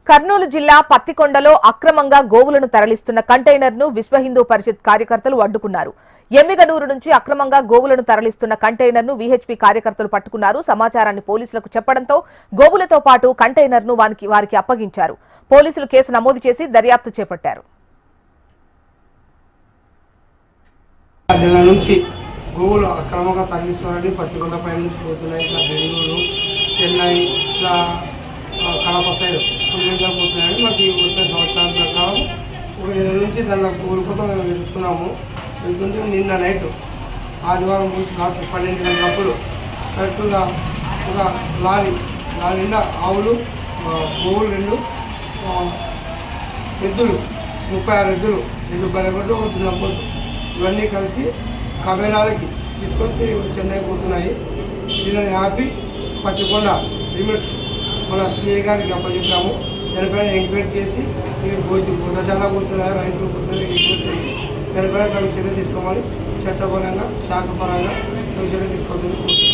కర్నూలు జిల్లా పత్తికొండలో అక్రమంగా గోవులను తరలిస్తున్న కంటైనర్ను విశ్వ హిందూ పరిషత్ కార్యకర్తలు అడ్డుకున్నారు. ఎమ్మిగనూరు నుంచి అక్రమంగా గోవులను తరలిస్తున్న కంటైనర్ను వీహెచ్పీ కార్యకర్తలు పట్టుకున్నారు. సమాచారాన్ని పోలీసులకు చెప్పడంతో గోవులతో పాటు కంటైనర్ను వారికి అప్పగించారు. పోలీసులు కేసు నమోదు చేసి దర్యాప్తు చేపట్టారు. గోవులు అక్రమంగా తరలిస్తున్నారని పత్తికొండ పై నుంచి పోతున్నాయి. ఇట్లా బెంగళూరు, చెన్నై, ఇట్లా కడప సైడ్ కొన్ని పోతున్నాయని మాకు వచ్చే సంవత్సరాల ప్రకారం ఒక నెల నుంచి దాని గోవుల కోసం మేము వెళ్తున్నాము. వెళ్తుంటే నిన్న నైట్ ఆదివారం నుంచి రాత్రి 12 గంటలప్పుడు కరెక్ట్గా ఒక లారీ నిండా ఆవులు, గోవులు 2 ఎద్దులు, 36 ఎద్దులు, 2 బర్రెగొడ్లు, 1 దున్నపోతు ఇవన్నీ కలిసి కబేలాలకి తీసుకొచ్చి చెన్నై పోతున్నాయి. దీనిని ఆపి పత్తికొండ లిమిట్స్ మన సిఐ గారికి అప్పచెప్పాము. దానిపైన ఎంక్వైరీ చేసి గోశాల పోతున్నాయి, రైతులు పోతున్నాయి ఎంక్వైరీ చేసి దానిపైన తగు చర్య తీసుకోమని చట్టపరంగా శాఖపరంగా తగు చర్య తీసుకోవాల్సింది.